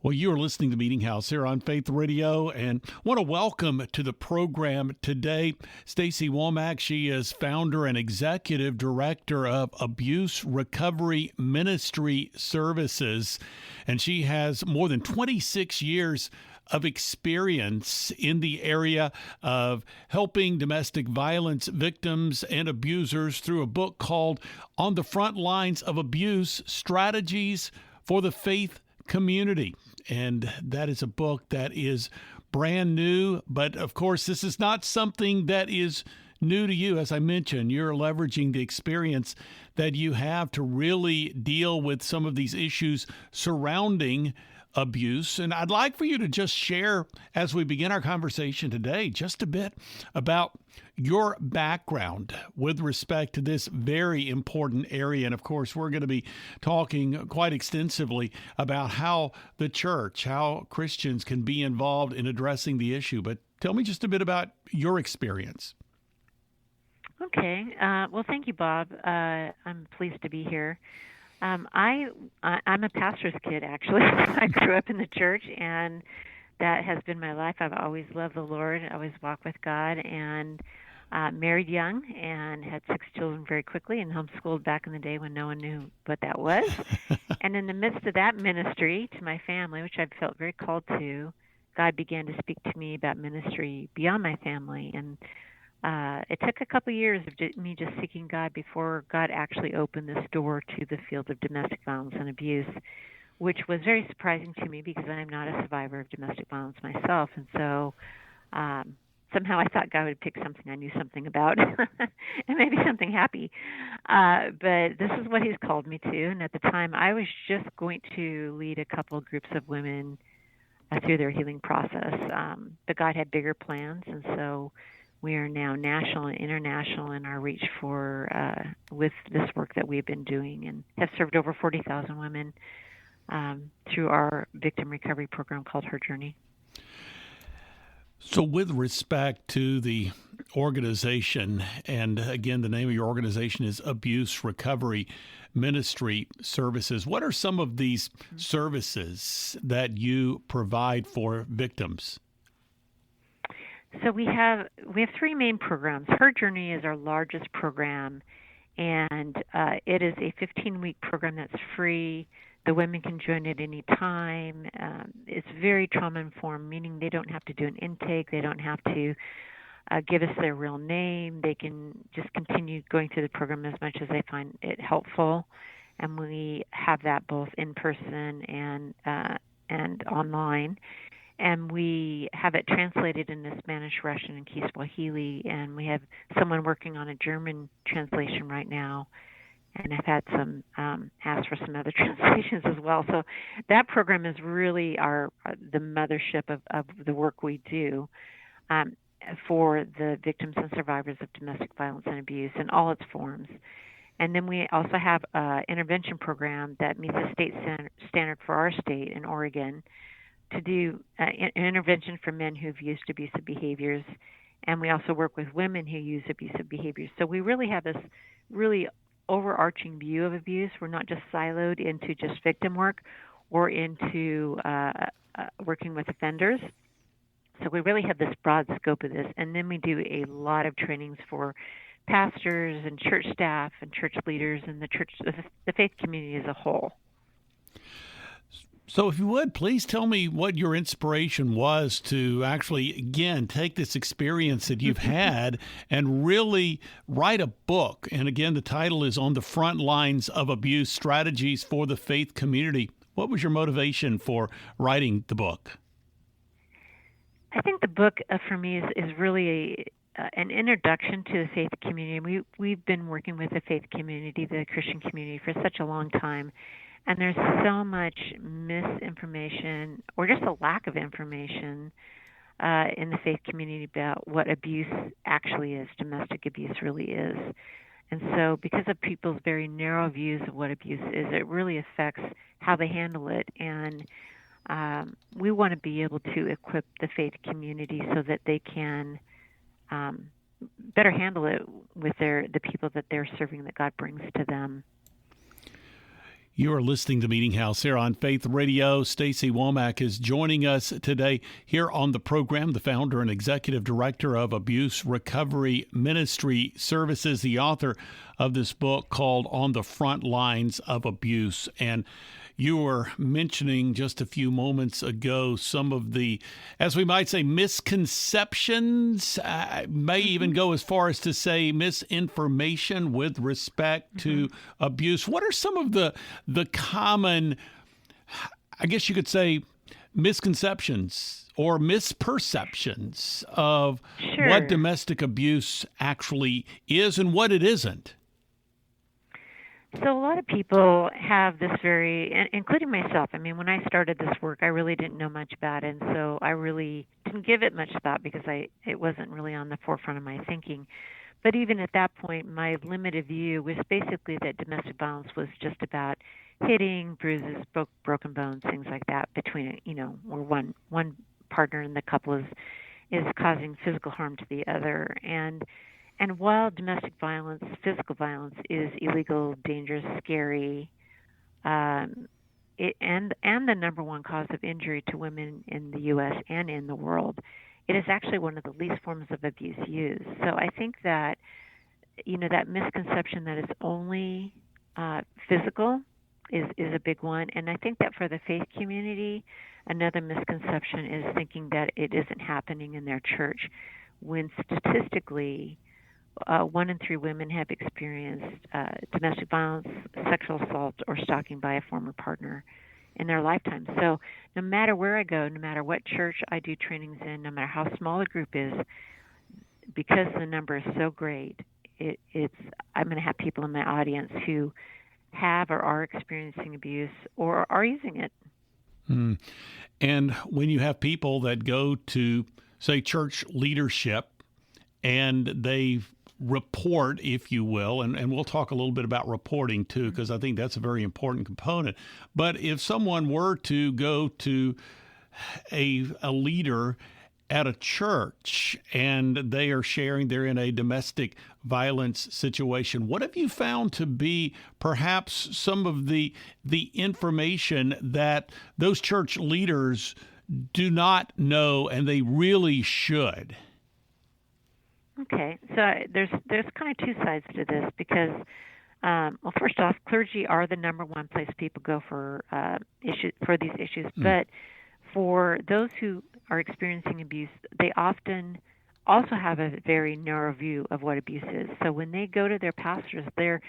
Well, you are listening to Meeting House here on Faith Radio, and want to welcome to the program today Stacy Womack. She is founder and executive director of Abuse Recovery Ministry Services, and she has more than 26 years of experience in the area of helping domestic violence victims and abusers through a book called On the Frontlines of Abuse: Strategies for the Faith Community. And that is a book that is brand new. But of course, this is not something that is new to you. As I mentioned, you're leveraging the experience that you have to really deal with some of these issues surrounding abuse. And I'd like for you to just share, as we begin our conversation today, just a bit about your background with respect to this very important area. And of course, we're going to be talking quite extensively about how the church, how Christians can be involved in addressing the issue. But tell me just a bit about your experience. Okay. Well, thank you, Bob. I'm pleased to be here. I'm a pastor's kid, actually. I grew up in the church, and that has been my life. I've always loved the Lord. I always walked with God, and married young and had 6 children very quickly, and homeschooled back in the day when no one knew what that was. And in the midst of that ministry to my family, which I felt very called to, God began to speak to me about ministry beyond my family. And it took a couple years of me just seeking God before God actually opened this door to the field of domestic violence and abuse, which was very surprising to me because I'm not a survivor of domestic violence myself. And so somehow I thought God would pick something I knew something about and maybe something happy. But this is what he's called me to. And at the time, I was just going to lead a couple of groups of women through their healing process. But God had bigger plans, and so we are now national and international in our reach for with this work that we've been doing, and have served over 40,000 women through our victim recovery program called Her Journey. So with respect to the organization, and again, the name of your organization is Abuse Recovery Ministry Services, what are some of these services that you provide for victims? So we have 3 main programs. Her Journey is our largest program, and it is a 15-week program that's free. The women can join at any time. It's very trauma-informed, meaning they don't have to do an intake. They don't have to give us their real name. They can just continue going through the program as much as they find it helpful. And we have that both in person and online. And we have it translated into Spanish, Russian, and Kiswahili. And we have someone working on a German translation right now. And I've had some asked for some other translations as well. So that program is really the mothership of the work we do for the victims and survivors of domestic violence and abuse in all its forms. And then we also have an intervention program that meets the state standard for our state in Oregon to do an intervention for men who've used abusive behaviors. And we also work with women who use abusive behaviors. So we really have this really overarching view of abuse. We're not just siloed into just victim work or into working with offenders. So we really have this broad scope of this. And then we do a lot of trainings for pastors and church staff and church leaders and the faith community as a whole. So if you would, please tell me what your inspiration was to actually, again, take this experience that you've had and really write a book. And again, the title is On the Frontlines of Abuse: Strategies for the Faith Community. What was your motivation for writing the book? I think the book for me is really an introduction to the faith community. We've been working with the faith community, the Christian community, for such a long time. And there's so much misinformation or just a lack of information in the faith community about what abuse actually is, domestic abuse really is. And so because of people's very narrow views of what abuse is, it really affects how they handle it. And we want to be able to equip the faith community so that they can better handle it with the people that they're serving, that God brings to them. You are listening to Meeting House here on Faith Radio. Stacy Womack is joining us today here on the program, the founder and executive director of Abuse Recovery Ministry Services, the author of this book called On the Frontlines of Abuse. And you were mentioning just a few moments ago some of the, as we might say, misconceptions, may even go as far as to say misinformation with respect to abuse. What are some of the common, I guess you could say, misconceptions or misperceptions of what domestic abuse actually is and what it isn't? So a lot of people have this including myself. I mean, when I started this work, I really didn't know much about it, and so I really didn't give it much thought because it wasn't really on the forefront of my thinking. But even at that point, my limited view was basically that domestic violence was just about hitting, bruises, broken bones, things like that between, where one partner in the couple is causing physical harm to the other. And while domestic violence, physical violence, is illegal, dangerous, scary, and the number one cause of injury to women in the U.S. and in the world, it is actually one of the least forms of abuse used. So I think that, that misconception that it's only physical is a big one. And I think that for the faith community, another misconception is thinking that it isn't happening in their church, when statistically, 1 in 3 women have experienced domestic violence, sexual assault, or stalking by a former partner in their lifetime. So no matter where I go, no matter what church I do trainings in, no matter how small a group is, because the number is so great, I'm going to have people in my audience who have or are experiencing abuse or are using it. And when you have people that go to, say, church leadership and they report, if you will, and we'll talk a little bit about reporting too, because I think that's a very important component. But if someone were to go to a leader at a church and they are sharing they're in a domestic violence situation, what have you found to be perhaps some of the information that those church leaders do not know and they really should? Okay, so there's kind of two sides to this because, well, first off, clergy are the number one place people go for these issues. But for those who are experiencing abuse, they often also have a very narrow view of what abuse is. So when they go to their pastors, they're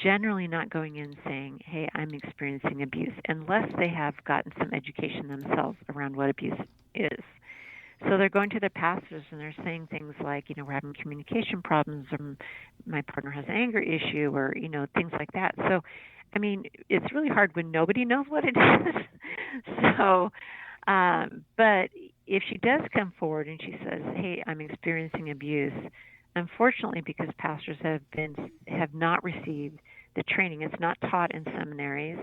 generally not going in saying, "Hey, I'm experiencing abuse," unless they have gotten some education themselves around what abuse is. So they're going to their pastors and they're saying things like, we're having communication problems, or my partner has an anger issue, or, things like that. So, I mean, it's really hard when nobody knows what it is. So, but if she does come forward and she says, "Hey, I'm experiencing abuse," unfortunately, because pastors have not received the training, it's not taught in seminaries,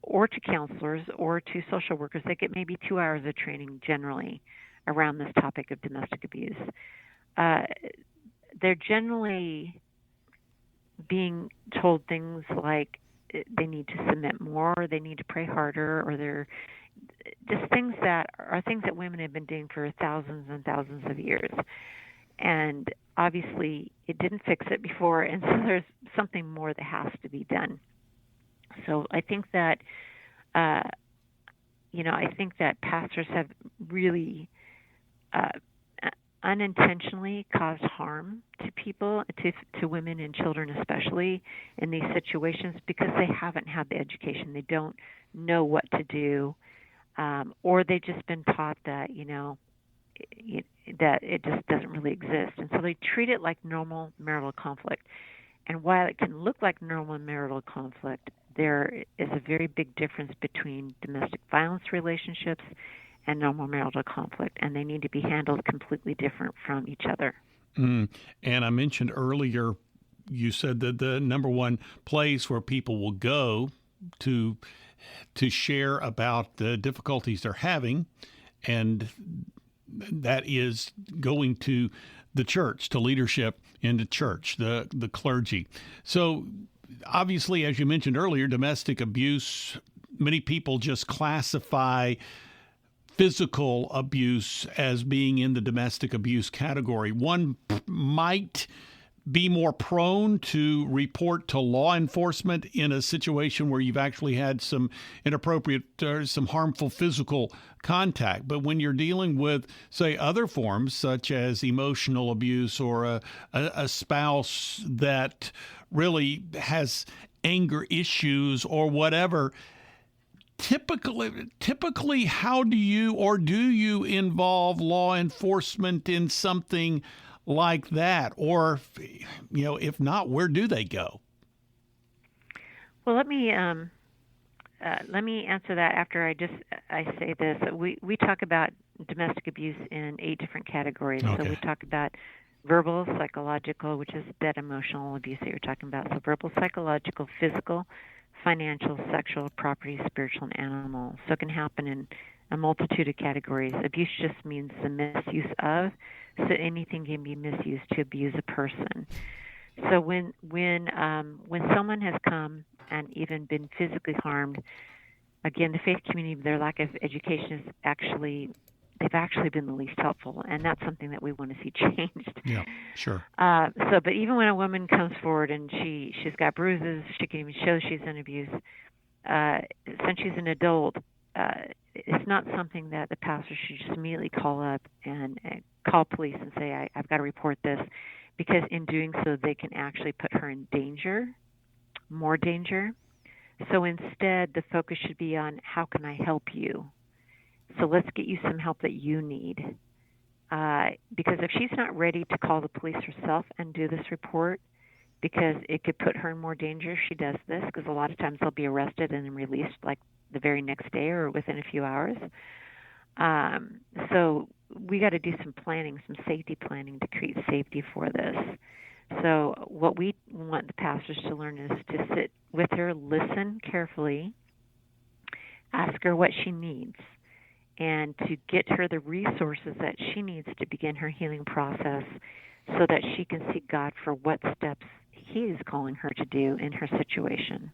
or to counselors or to social workers. They get maybe 2 hours of training generally around this topic of domestic abuse. They're generally being told things like they need to submit more, or they need to pray harder, or they're just things that women have been doing for thousands and thousands of years. And obviously it didn't fix it before, and so there's something more that has to be done. So I think that, pastors have really unintentionally caused harm to people, to women and children especially, in these situations because they haven't had the education. They don't know what to do, or they've just been taught that, that it just doesn't really exist. And so they treat it like normal marital conflict. And while it can look like normal marital conflict, there is a very big difference between domestic violence relationships and normal marital conflict, and they need to be handled completely different from each other. And I mentioned earlier, you said that the number one place where people will go to share about the difficulties they're having, and that is going to the church, to leadership in the church, the clergy. So obviously, as you mentioned earlier, domestic abuse, many people just classify physical abuse as being in the domestic abuse category. One might be more prone to report to law enforcement in a situation where you've actually had some inappropriate or some harmful physical contact. But when you're dealing with, say, other forms such as emotional abuse or a spouse that really has anger issues or whatever, typically, how do you involve law enforcement in something like that? Or, if not, where do they go? Well, let me answer that after I say this. We talk about domestic abuse in 8 different categories. Okay. So we talk about verbal, psychological, which is that emotional abuse that you're talking about. So verbal, psychological, physical, financial, sexual, property, spiritual, and animal. So it can happen in a multitude of categories. Abuse just means the misuse of, so anything can be misused to abuse a person. So when someone has come and even been physically harmed, again, the faith community, their lack of education is they've actually been the least helpful, and that's something that we want to see changed. Yeah, sure. But even when a woman comes forward and she's got bruises, she can even show she's in abuse. Since she's an adult, it's not something that the pastor should just immediately call up and call police and say, I've got to report this, because in doing so, they can actually put her in danger, more danger. So instead, the focus should be on how can I help you? So let's get you some help that you need. Because if she's not ready to call the police herself and do this report, because it could put her in more danger if she does this, because a lot of times they'll be arrested and then released like the very next day or within a few hours. So we got to do some planning, some safety planning to create safety for this. So what we want the pastors to learn is to sit with her, listen carefully, ask her what she needs, and to get her the resources that she needs to begin her healing process so that she can seek God for what steps He is calling her to do in her situation.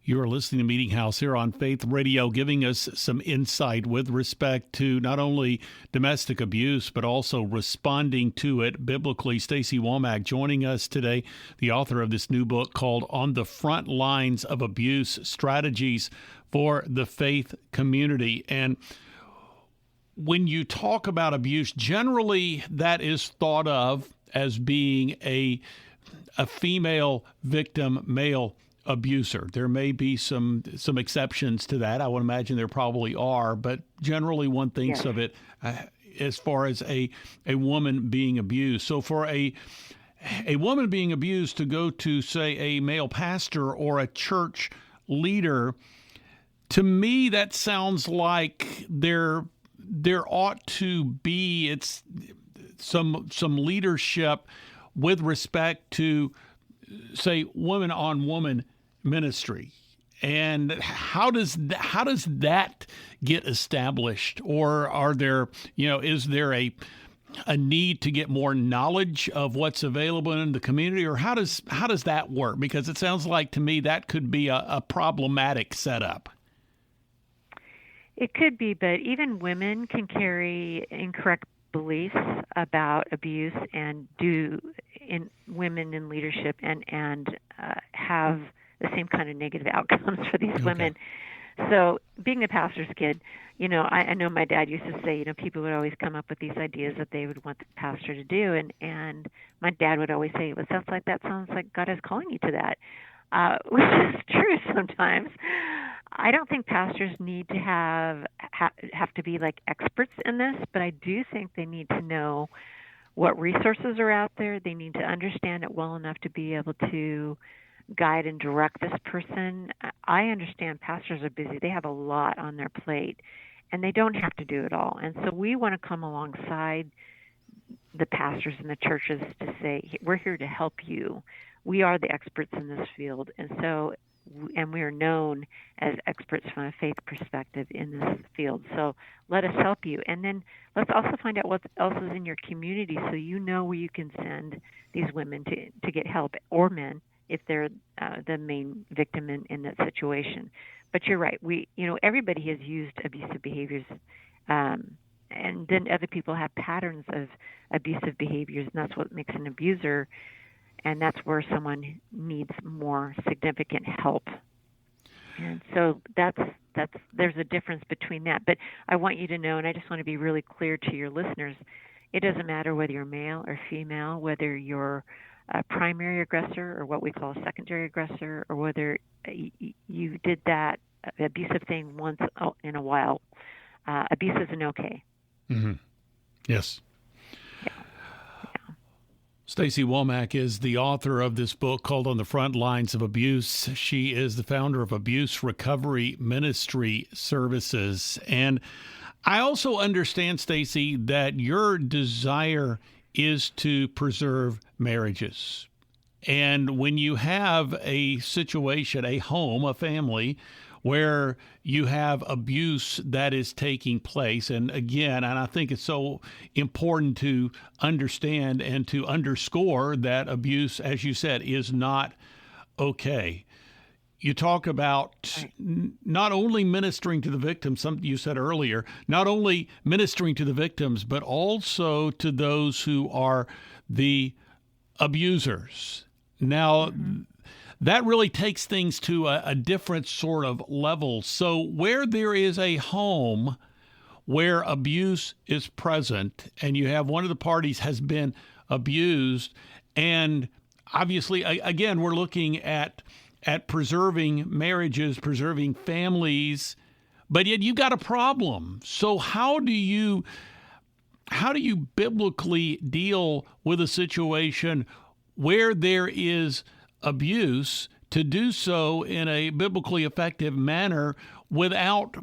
You are listening to Meeting House here on Faith Radio, giving us some insight with respect to not only domestic abuse, but also responding to it biblically. Stacy Womack joining us today, the author of this new book called On the Frontlines of Abuse, Strategies for the Faith Community. And when you talk about abuse, generally that is thought of as being a female victim, male abuser. There may be some exceptions to that. I would imagine there probably are, but generally one thinks of it as far as a woman being abused. So for a woman being abused to go to, say, a male pastor or a church leader, to me that sounds like there ought to be some leadership with respect to, say, woman-on-woman ministry. And how does that get established? Or are there, is there a need to get more knowledge of what's available in the community? Or how does that work? Because it sounds like to me that could be a problematic setup. It could be, but even women can carry incorrect beliefs about abuse and women in leadership and have the same kind of negative outcomes for these women. So being a pastor's kid, I know my dad used to say, people would always come up with these ideas that they would want the pastor to do, and my dad would always say, well, sounds like God is calling you to that, which is true sometimes. I don't think pastors need to have to be like experts in this, but I do think they need to know what resources are out there. They need to understand it well enough to be able to guide and direct this person. I understand pastors are busy. They have a lot on their plate, and they don't have to do it all. And so we want to come alongside the pastors and the churches to say, we're here to help you. We are the experts in this field, and we are known as experts from a faith perspective in this field. So let us help you. And then let's also find out what else is in your community so you know where you can send these women to get help, or men, if they're the main victim in that situation. But you're right. Everybody has used abusive behaviors, and then other people have patterns of abusive behaviors, and that's what makes an abuser. And that's where someone needs more significant help. And so that's there's a difference between that. But I want you to know, and I just want to be really clear to your listeners, it doesn't matter whether you're male or female, whether you're a primary aggressor or what we call a secondary aggressor, or whether you did that abusive thing once in a while. Abuse isn't okay. Mm-hmm. Yes. Yeah. Stacy Womack is the author of this book called On the Frontlines of Abuse. She is the founder of Abuse Recovery Ministry Services. And I also understand, Stacy, that your desire is to preserve marriages. And when you have a situation, a home, a family, where you have abuse that is taking place. And again, and I think it's so important to understand and to underscore that abuse, as you said, is not okay. You talk about not only ministering to the victims, something you said earlier, not only ministering to the victims, but also to those who are the abusers. Now, that really takes things to a different sort of level. So where there is a home where abuse is present and you have one of the parties has been abused, and obviously, again, we're looking at preserving marriages, preserving families, but yet you've got a problem. So how do you biblically deal with a situation where there is abuse, to do so in a biblically effective manner without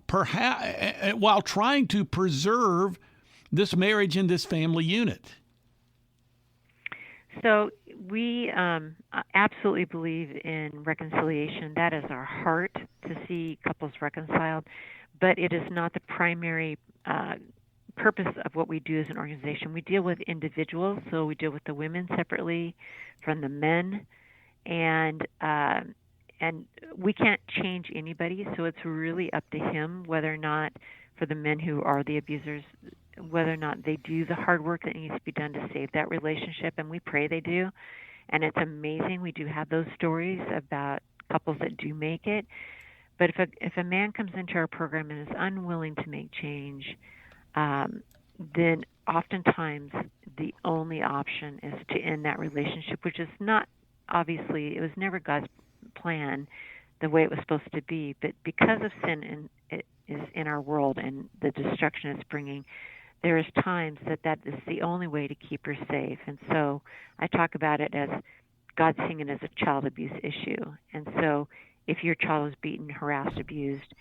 while trying to preserve this marriage and this family unit? So we absolutely believe in reconciliation. That is our heart, to see couples reconciled, but it is not the primary purpose of what we do as an organization. We deal with individuals, so we deal with the women separately from the men. And we can't change anybody, so it's really up to him whether or not, for the men who are the abusers, whether or not they do the hard work that needs to be done to save that relationship, and we pray they do. And it's amazing. We do have those stories about couples that do make it. But if a man comes into our program and is unwilling to make change, then oftentimes the only option is to end that relationship, which is not, obviously, it was never God's plan the way it was supposed to be. But because of sin is in our world and the destruction it's bringing, there is times that is the only way to keep her safe. And so I talk about it as God seeing it as a child abuse issue. And so if your child was beaten, harassed, abused,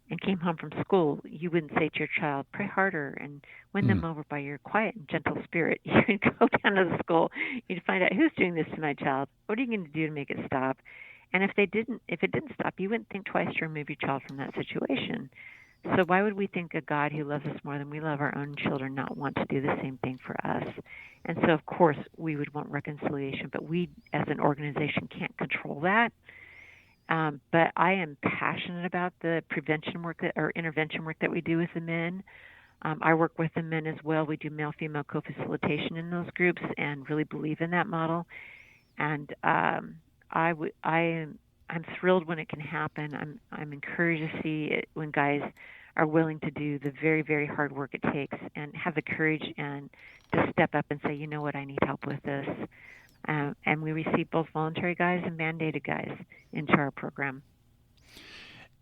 and came home from school, you wouldn't say to your child, pray harder and win them over by your quiet and gentle spirit. You'd go down to the school, you'd find out, who's doing this to my child? What are you going to do to make it stop? And if it didn't stop, you wouldn't think twice to remove your child from that situation. So why would we think a God who loves us more than we love our own children not want to do the same thing for us? And so, of course, we would want reconciliation, but we as an organization can't control that. But I am passionate about the prevention work or intervention work that we do with the men. I work with the men as well. We do male-female co-facilitation in those groups and really believe in that model. And I'm thrilled when it can happen. I'm encouraged to see it when guys are willing to do the very, very hard work it takes and have the courage and to step up and say, you know what, I need help with this. And we receive both voluntary guys and mandated guys into our program.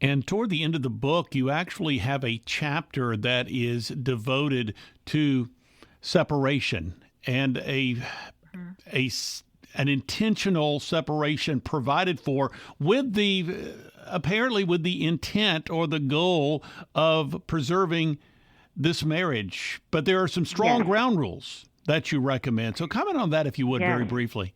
And toward the end of the book, you actually have a chapter that is devoted to separation and an intentional separation provided for apparently with the intent or the goal of preserving this marriage. But there are some strong ground rules that you recommend. So comment on that, if you would, very briefly.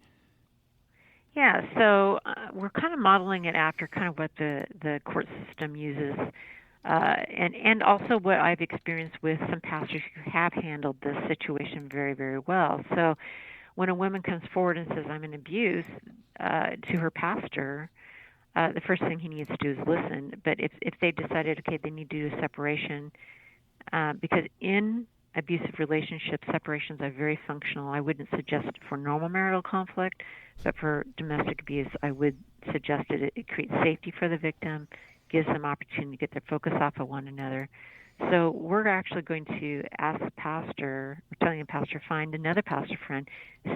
Yeah, so we're kind of modeling it after kind of what the court system uses, and also what I've experienced with some pastors who have handled this situation very, very well. So when a woman comes forward and says, I'm in abuse, to her pastor, the first thing he needs to do is listen. But if they've decided, okay, they need to do a separation, because in abusive relationships, separations are very functional. I wouldn't suggest it for normal marital conflict, but for domestic abuse, I would suggest it. It creates safety for the victim, gives them opportunity to get their focus off of one another. So we're actually going to ask the pastor, we're telling the pastor, find another pastor friend,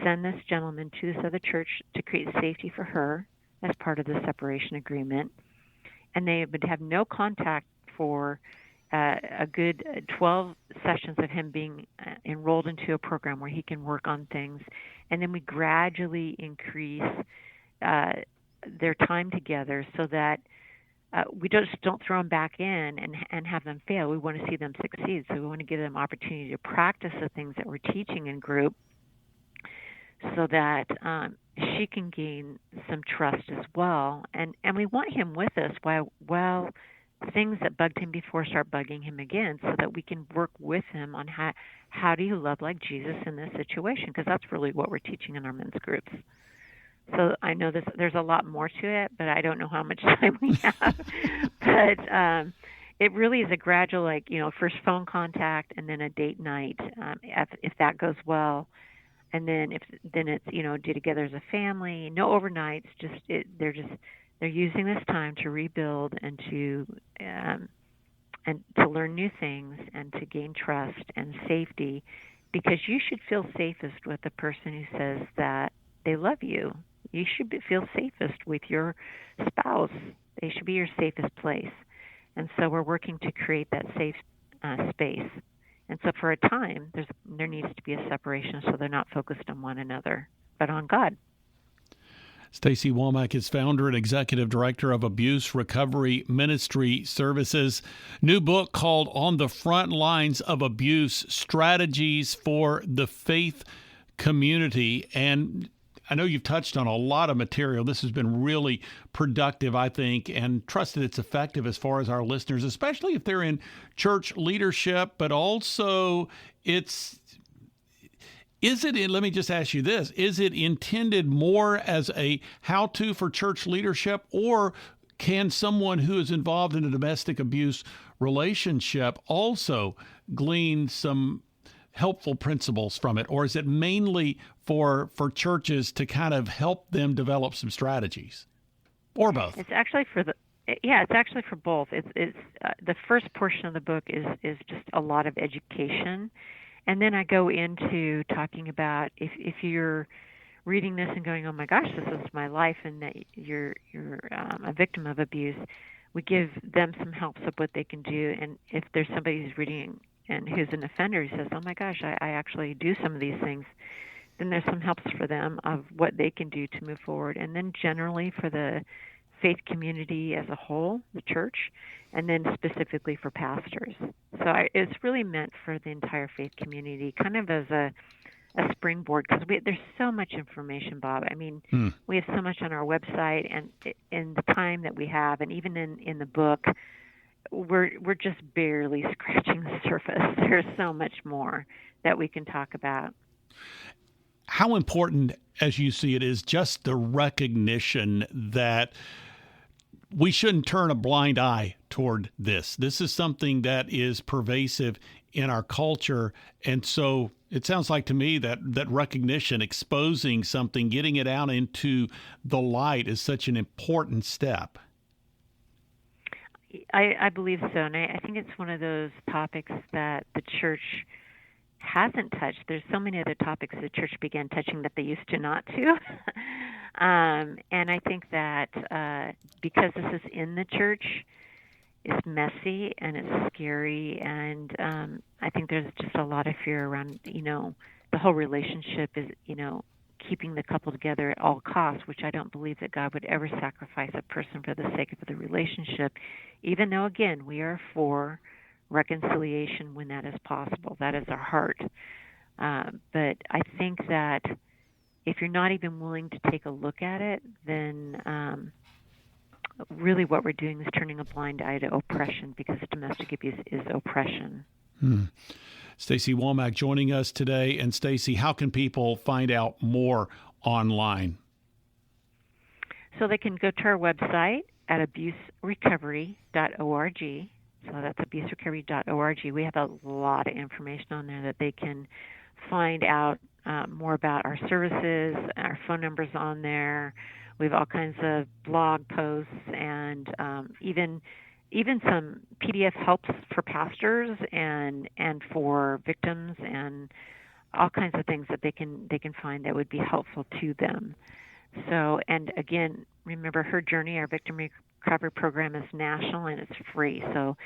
send this gentleman to this other church to create safety for her as part of the separation agreement. And they would have no contact for a good 12 sessions of him being enrolled into a program where he can work on things. And then we gradually increase their time together so that we just don't throw them back in and have them fail. We want to see them succeed. So we want to give them opportunity to practice the things that we're teaching in group so that she can gain some trust as well. And we want him with us while things that bugged him before start bugging him again, so that we can work with him on how do you love like Jesus in this situation, because that's really what we're teaching in our men's groups. So I know there's a lot more to it, but I don't know how much time we have. But it really is a gradual, first phone contact and then a date night, if that goes well. And then it's do together as a family, no overnights. They're using this time to rebuild and to learn new things and to gain trust and safety, because you should feel safest with the person who says that they love you. You should feel safest with your spouse. They should be your safest place. And so we're working to create that safe space. And so for a time, there needs to be a separation so they're not focused on one another, but on God. Stacy Womack is founder and executive director of Abuse Recovery Ministry Services. New book called On the Frontlines of Abuse, Strategies for the Faith Community. And I know you've touched on a lot of material. This has been really productive, I think, and trust that it's effective as far as our listeners, especially if they're in church leadership, but also let me just ask you this, is it intended more as a how-to for church leadership, or can someone who is involved in a domestic abuse relationship also glean some helpful principles from it, or is it mainly for churches to kind of help them develop some strategies, or both? It's actually it's actually for both. It's the first portion of the book is just a lot of education, and then I go into talking about if you're reading this and going, oh my gosh, this is my life, and that you're a victim of abuse, we give them some helps of what they can do. And if there's somebody who's reading and who's an offender who says, oh my gosh, I actually do some of these things, then there's some helps for them of what they can do to move forward. And then generally for the faith community as a whole, the church, and then specifically for pastors. So it's really meant for the entire faith community, kind of as a springboard, because there's so much information, Bob. I mean, we have so much on our website, and in the time that we have, and even in the book, we're just barely scratching the surface. There's so much more that we can talk about. How important, as you see it, is just the recognition that we shouldn't turn a blind eye toward this. This is something that is pervasive in our culture. And so it sounds like to me that recognition, exposing something, getting it out into the light is such an important step. I believe so. And I think it's one of those topics that the church hasn't touched. There's so many other topics the church began touching that they used to not to. And I think that because this is in the church, it's messy and it's scary, and I think there's just a lot of fear around, the whole relationship is, keeping the couple together at all costs, which I don't believe that God would ever sacrifice a person for the sake of the relationship, even though, again, we are for reconciliation when that is possible. That is our heart. But I think that if you're not even willing to take a look at it, then really what we're doing is turning a blind eye to oppression, because domestic abuse is oppression. Stacy Womack joining us today. And Stacy, how can people find out more online? So they can go to our website at abuserecovery.org. So that's abuserecovery.org. We have a lot of information on there that they can find out more about our services. Our phone number's on there. We have all kinds of blog posts and even some PDF helps for pastors and for victims and all kinds of things that they can find that would be helpful to them. So, and again, remember Her Journey, our victim recovery program is national and it's free. So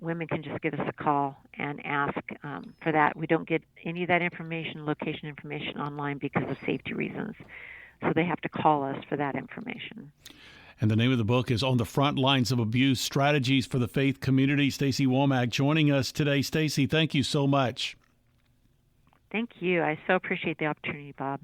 women can just give us a call and ask for that. We don't get any of that information, location information online because of safety reasons. So they have to call us for that information. And the name of the book is On the Front Lines of Abuse, Strategies for the Faith Community. Stacy Womack joining us today. Stacy, thank you so much. Thank you. I so appreciate the opportunity, Bob.